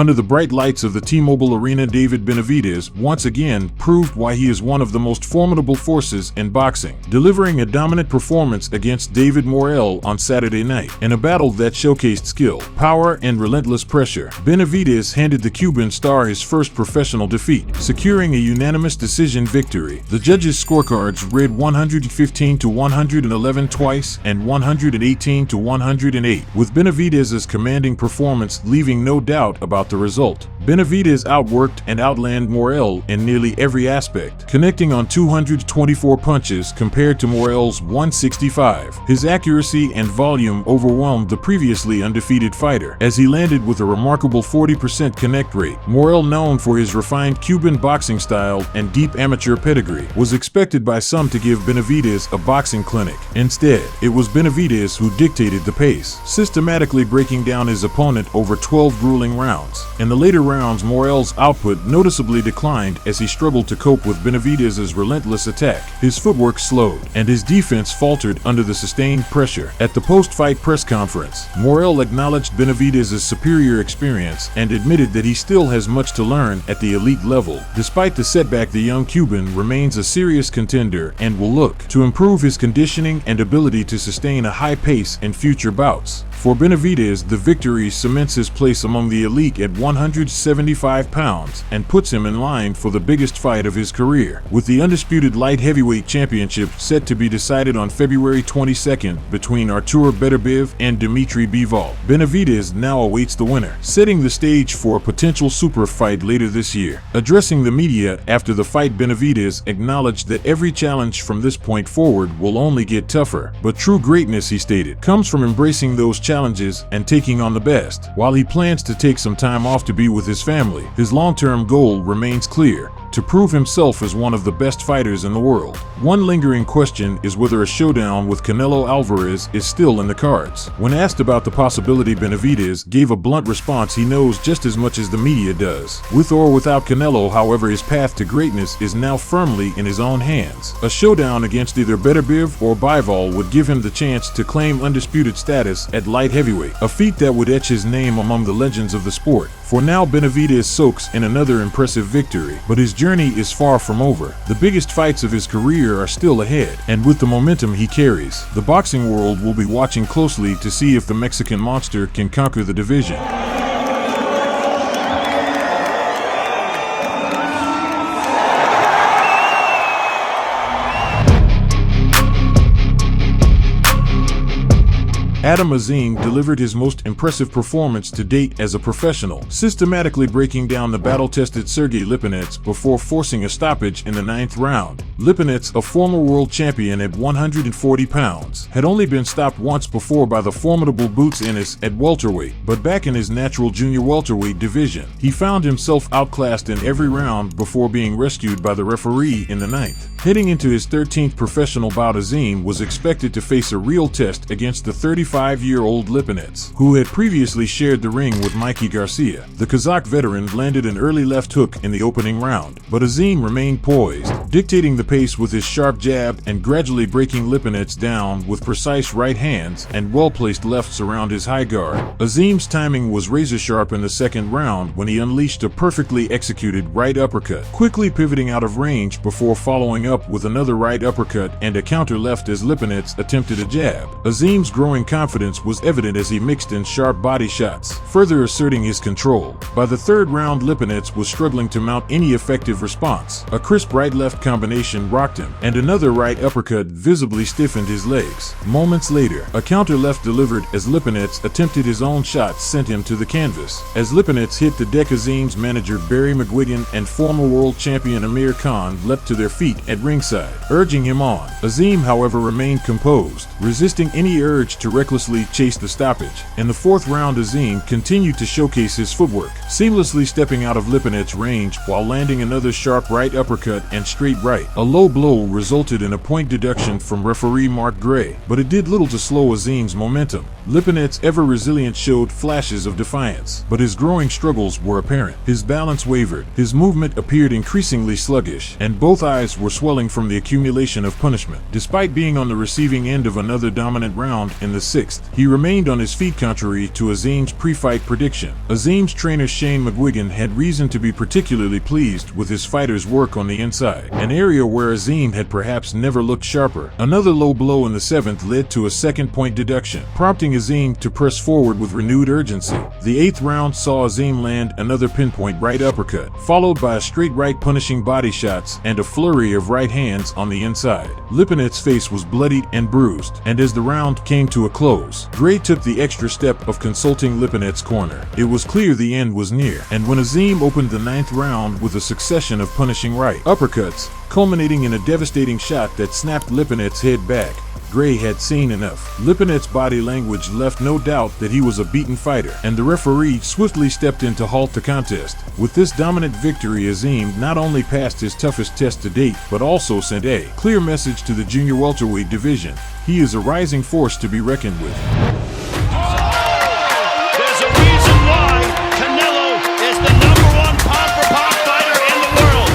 Under the bright lights of the T-Mobile Arena, David Benavidez once again proved why he is one of the most formidable forces in boxing, delivering a dominant performance against David Morrell on Saturday night. In a battle that showcased skill, power, and relentless pressure, Benavidez handed the Cuban star his first professional defeat, securing a unanimous decision victory. The judges' scorecards read 115-111 twice and 118-108, with Benavidez's commanding performance leaving no doubt about the result. Benavidez outworked and outlanded Morel in nearly every aspect, connecting on 224 punches compared to Morel's 165. His accuracy and volume overwhelmed the previously undefeated fighter, as he landed with a remarkable 40% connect rate. Morel, known for his refined Cuban boxing style and deep amateur pedigree, was expected by some to give Benavidez a boxing clinic. Instead, it was Benavidez who dictated the pace, systematically breaking down his opponent over 12 grueling rounds. In the later rounds, Morel's output noticeably declined as he struggled to cope with Benavidez's relentless attack. His footwork slowed, and his defense faltered under the sustained pressure. At the post-fight press conference, Morel acknowledged Benavidez's superior experience and admitted that he still has much to learn at the elite level. Despite the setback, the young Cuban remains a serious contender and will look to improve his conditioning and ability to sustain a high pace in future bouts. For Benavidez, the victory cements his place among the elite at 175 pounds and puts him in line for the biggest fight of his career, with the undisputed light heavyweight championship set to be decided on February 22nd between Artur Beterbiev and Dmitry Bivol. Benavidez now awaits the winner, setting the stage for a potential super fight later this year. Addressing the media after the fight, Benavidez acknowledged that every challenge from this point forward will only get tougher, but true greatness, he stated, comes from embracing those challenges and taking on the best. While he plans to take some time off to be with his family, his long-term goal remains clear: to prove himself as one of the best fighters in the world. One lingering question is whether a showdown with Canelo Alvarez is still in the cards. When asked about the possibility, Benavidez gave a blunt response: he knows just as much as the media does. With or without Canelo, however, his path to greatness is now firmly in his own hands. A showdown against either Beterbiev or Bivol would give him the chance to claim undisputed status at light heavyweight, a feat that would etch his name among the legends of the sport. For now, Benavidez soaks in another impressive victory, but his journey is far from over. The biggest fights of his career are still ahead, and with the momentum he carries, the boxing world will be watching closely to see if the Mexican monster can conquer the division. Azim delivered his most impressive performance to date as a professional, systematically breaking down the battle-tested Sergey Lipinets before forcing a stoppage in the 9th round. Lipinets, a former world champion at 140 pounds, had only been stopped once before by the formidable Boots Ennis at welterweight, but back in his natural junior-welterweight division, he found himself outclassed in every round before being rescued by the referee in the 9th. Heading into his 13th professional bout, Azim was expected to face a real test against the 35-year-old Lipinets, who had previously shared the ring with Mikey Garcia. The Kazakh veteran landed an early left hook in the opening round, but Azim remained poised, dictating the pace with his sharp jab and gradually breaking Lipinets down with precise right hands and well-placed lefts around his high guard. Azim's timing was razor-sharp in the 2nd round when he unleashed a perfectly executed right uppercut, quickly pivoting out of range before following up with another right uppercut and a counter left as Lipinets attempted a jab. Azim's growing confidence was evident as he mixed in sharp body shots, further asserting his control. By the 3rd round, Lipinets was struggling to mount any effective response. A crisp right-left combination rocked him, and another right uppercut visibly stiffened his legs. Moments later, a counter left delivered as Lipinets attempted his own shot sent him to the canvas. As Lipinets hit the deck, Azim's manager Barry McGuigan and former world champion Amir Khan leapt to their feet at ringside, urging him on. Azim, however, remained composed, resisting any urge to recklessly chase the stoppage. In the 4th round, Azim continued to showcase his footwork, seamlessly stepping out of Lipinets' range while landing another sharp right uppercut and straight right. A low blow resulted in a point deduction from referee Mark Gray, but it did little to slow Azim's momentum. Lipinets, ever resilient, showed flashes of defiance, but his growing struggles were apparent. His balance wavered, his movement appeared increasingly sluggish, and both eyes were swelling from the accumulation of punishment. Despite being on the receiving end of another dominant round in the 6th, 6th. He remained on his feet contrary to Azim's pre-fight prediction. Azim's trainer Shane McGuigan had reason to be particularly pleased with his fighter's work on the inside, an area where Azim had perhaps never looked sharper. Another low blow in the 7th led to a second-point deduction, prompting Azim to press forward with renewed urgency. The 8th round saw Azim land another pinpoint right uppercut, followed by a straight right punishing body shots and a flurry of right hands on the inside. Lipinets' face was bloodied and bruised, and as the round came to a close, Gray took the extra step of consulting Lipinets' corner. It was clear the end was near, and when Azim opened the 9th round with a succession of punishing right uppercuts, culminating in a devastating shot that snapped Lipinets' head back, Gray had seen enough. Lipinets' body language left no doubt that he was a beaten fighter, and the referee swiftly stepped in to halt the contest. With this dominant victory, Azim not only passed his toughest test to date, but also sent a clear message to the junior welterweight division. He is a rising force to be reckoned with. There's a reason why Canelo is the #1 pound-for-pound fighter in the world.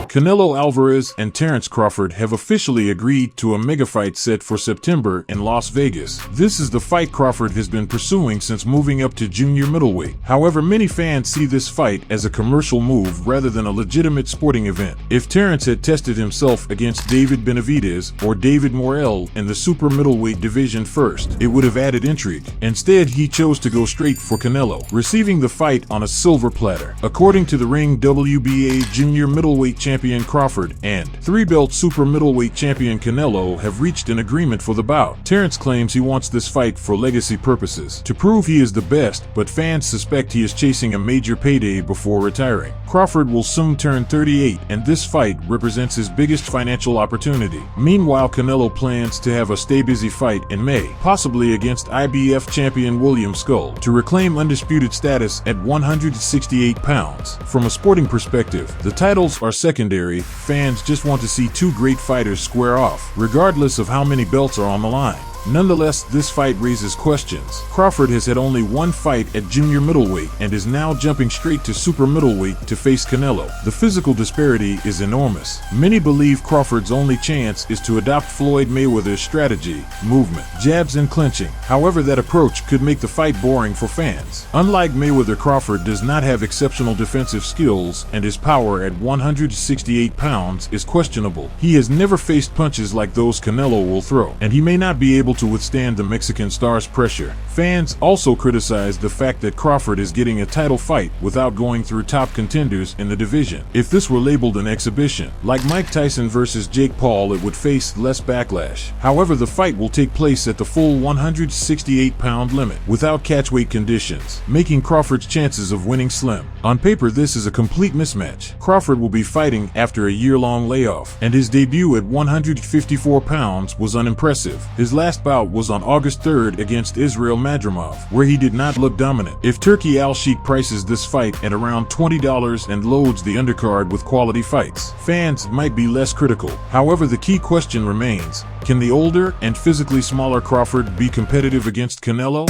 Canelo Alvarez and Terence Crawford have officially agreed to a mega fight set for September in Las Vegas. This is the fight Crawford has been pursuing since moving up to junior middleweight. However, many fans see this fight as a commercial move rather than a legitimate sporting event. If Terence had tested himself against David Benavidez or David Morrell in the super middleweight division first, it would have added intrigue. Instead, he chose to go straight for Canelo, receiving the fight on a silver platter. According to the Ring WBA junior middleweight champion Crawford and 3-belt super middleweight champion Canelo have reached an agreement for the bout. Terence claims he wants this fight for legacy purposes, to prove he is the best, but fans suspect he is chasing a major payday before retiring. Crawford will soon turn 38, and this fight represents his biggest financial opportunity. Meanwhile, Canelo plans to have a stay busy fight in May, possibly against IBF champion William Skull, to reclaim undisputed status at 168 pounds. From a sporting perspective, the titles are secondary. Fans just want to see two great fighters square off, regardless of how many belts are on the line. Nonetheless, this fight raises questions. Crawford has had only one fight at junior middleweight and is now jumping straight to super middleweight to face Canelo. The physical disparity is enormous. Many believe Crawford's only chance is to adopt Floyd Mayweather's strategy, movement, jabs and clinching. However, that approach could make the fight boring for fans. Unlike Mayweather, Crawford does not have exceptional defensive skills, and his power at 168 pounds is questionable. He has never faced punches like those Canelo will throw, and he may not be able to withstand the Mexican star's pressure. Fans also criticize the fact that Crawford is getting a title fight without going through top contenders in the division. If this were labeled an exhibition, like Mike Tyson versus Jake Paul, it would face less backlash. However, the fight will take place at the full 168-pound limit, without catchweight conditions, making Crawford's chances of winning slim. On paper, this is a complete mismatch. Crawford will be fighting after a year-long layoff, and his debut at 154 pounds was unimpressive. His last bout was on August 3rd against Israel Madrimov, where he did not look dominant. If Turkey Al-Sheikh prices this fight at around $20 and loads the undercard with quality fights, fans might be less critical. However, the key question remains: can the older and physically smaller Crawford be competitive against Canelo?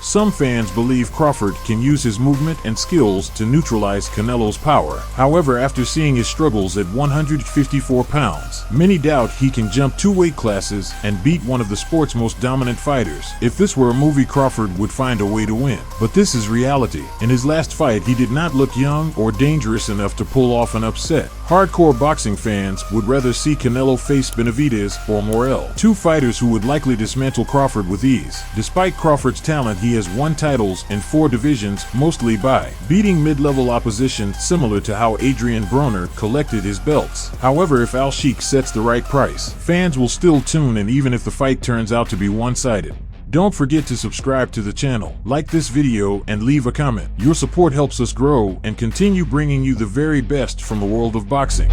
Some fans believe Crawford can use his movement and skills to neutralize Canelo's power. However, after seeing his struggles at 154 pounds, many doubt he can jump 2 weight classes and beat one of the sport's most dominant fighters. If this were a movie, Crawford would find a way to win. But this is reality. In his last fight, he did not look young or dangerous enough to pull off an upset. Hardcore boxing fans would rather see Canelo face Benavidez or Morel, two fighters who would likely dismantle Crawford with ease. Despite Crawford's talent, he has won titles in 4 divisions, mostly by beating mid-level opposition, similar to how Adrian Broner collected his belts. However, if Al-Sheikh sets the right price, fans will still tune in even if the fight turns out to be one-sided. Don't forget to subscribe to the channel, like this video, and leave a comment. Your support helps us grow and continue bringing you the very best from the world of boxing.